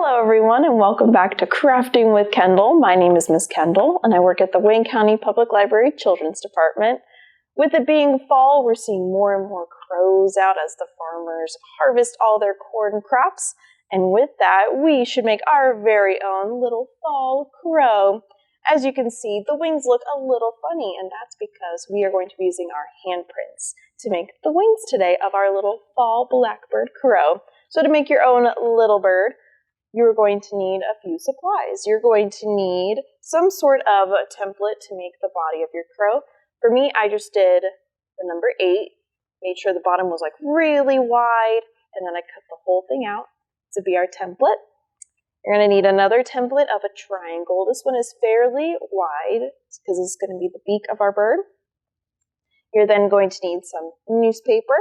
Hello everyone and welcome back to Crafting with Kendell. My name is Miss Kendell and I work at the Wayne County Public Library Children's Department. With it being fall, we're seeing more and more crows out as the farmers harvest all their corn crops. And with that, we should make our very own little fall crow. As you can see, the wings look a little funny, and that's because we are going to be using our handprints to make the wings today of our little fall blackbird crow. So to make your own little bird, you're going to need a few supplies. You're going to need some sort of a template to make the body of your crow. For me, I just did the number 8, made sure the bottom was like really wide, and then I cut the whole thing out to be our template. You're going to need another template of a triangle. This one is fairly wide because it's going to be the beak of our bird. You're then going to need some newspaper,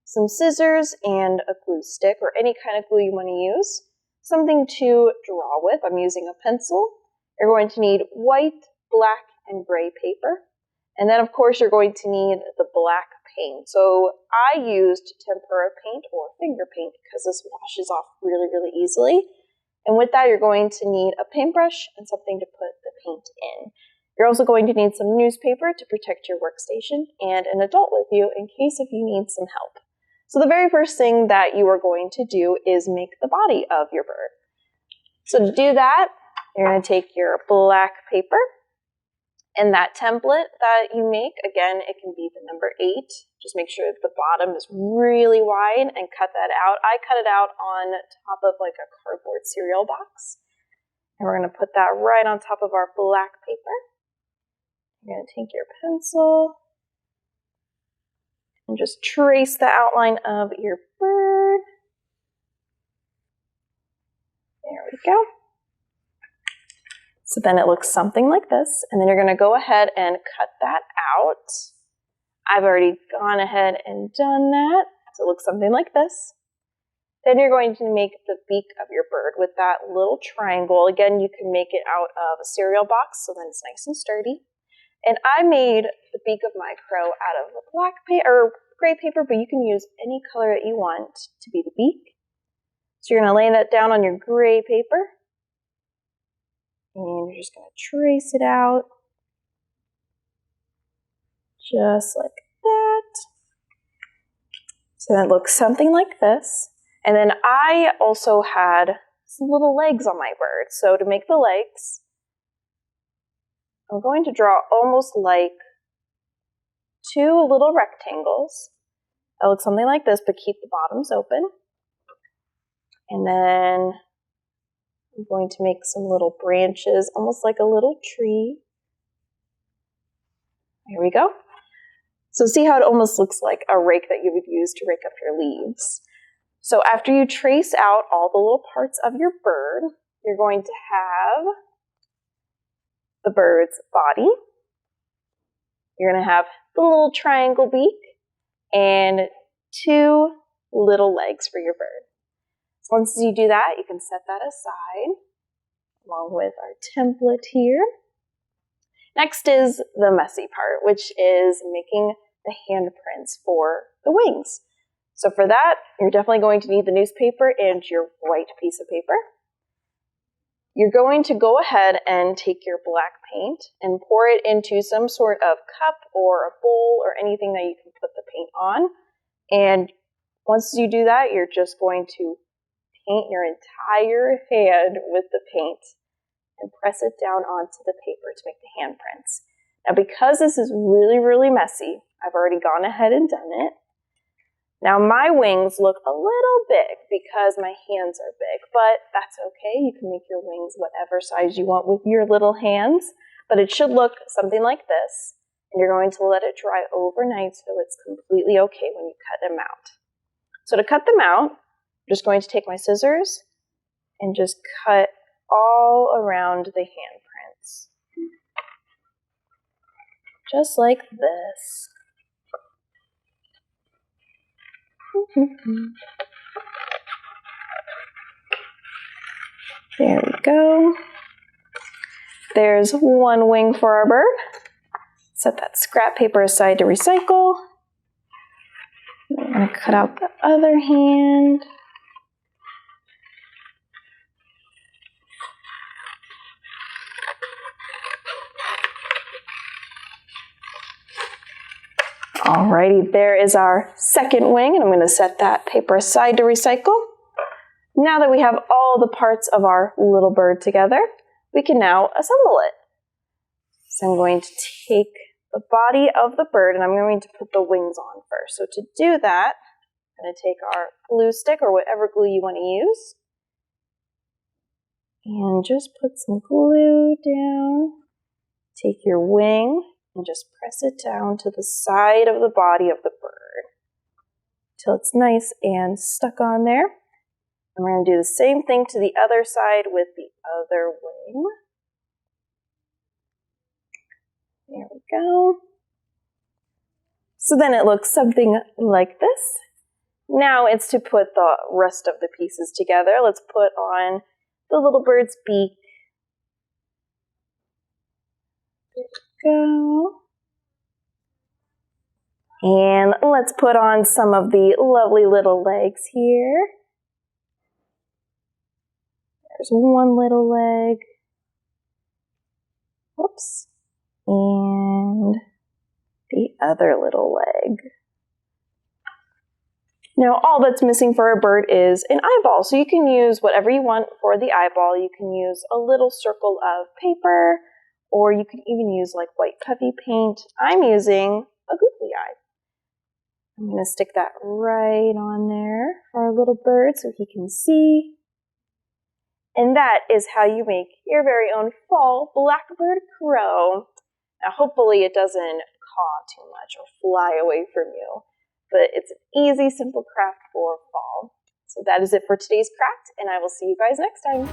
some scissors, and a glue stick or any kind of glue you want to use. Something to draw with. I'm using a pencil. You're going to need white, black, and gray paper. And then, of course, you're going to need the black paint. So I used tempera paint or finger paint because this washes off really, really easily. And with that, you're going to need a paintbrush and something to put the paint in. You're also going to need some newspaper to protect your workstation and an adult with you in case if you need some help. So the very first thing that you are going to do is make the body of your bird. So to do that, you're going to take your black paper and that template that you make, again, it can be the number 8. Just make sure that the bottom is really wide and cut that out. I cut it out on top of like a cardboard cereal box. And we're going to put that right on top of our black paper. You're going to take your pencil and just trace the outline of your bird. There we go. So then it looks something like this, and then you're going to go ahead and cut that out. I've already gone ahead and done that, so it looks something like this. Then you're going to make the beak of your bird with that little triangle. Again, you can make it out of a cereal box, so then it's nice and sturdy. And I made the beak of my crow out of a black paper or gray paper, but you can use any color that you want to be the beak. So you're going to lay that down on your gray paper. And you're just going to trace it out. Just like that. So that looks something like this. And then I also had some little legs on my bird. So to make the legs, I'm going to draw almost like 2 little rectangles. That looks something like this, but keep the bottoms open. And then I'm going to make some little branches, almost like a little tree. Here we go. So see how it almost looks like a rake that you would use to rake up your leaves. So after you trace out all the little parts of your bird, you're going to have the bird's body. You're going to have the little triangle beak and 2 little legs for your bird. So once you do that, you can set that aside along with our template here. Next is the messy part, which is making the handprints for the wings. So for that, you're definitely going to need the newspaper and your white piece of paper. You're going to go ahead and take your black paint and pour it into some sort of cup or a bowl or anything that you can put the paint on. And once you do that, you're just going to paint your entire hand with the paint and press it down onto the paper to make the handprints. Now because this is really, really messy, I've already gone ahead and done it. Now my wings look a little big because my hands are big, but that's okay. You can make your wings whatever size you want with your little hands, but it should look something like this. And you're going to let it dry overnight so it's completely okay when you cut them out. So to cut them out, I'm just going to take my scissors and just cut all around the handprints. Just like this. There we go. There's one wing for our bird. Set that scrap paper aside to recycle. I'm going to cut out the other hand. Alrighty, there is our second wing, and I'm going to set that paper aside to recycle. Now that we have all the parts of our little bird together, we can now assemble it. So I'm going to take the body of the bird and I'm going to put the wings on first. So to do that, I'm going to take our glue stick or whatever glue you want to use and just put some glue down. Take your wing and just press it down to the side of the body of the bird till it's nice and stuck on there. And we're going to do the same thing to the other side with the other wing. There we go. So then it looks something like this. Now it's to put the rest of the pieces together. Let's put on the little bird's beak. There we go. And let's put on some of the lovely little legs here. There's one little leg. Whoops. And the other little leg. Now all that's missing for a bird is an eyeball. So you can use whatever you want for the eyeball. You can use a little circle of paper, or you can even use like white puffy paint. I'm using a googly eye. I'm going to stick that right on there for our little bird so he can see. And that is how you make your very own fall Blackbird crow. Now hopefully it doesn't caw too much or fly away from you, but it's an easy, simple craft for fall. So that is it for today's craft, and I will see you guys next time.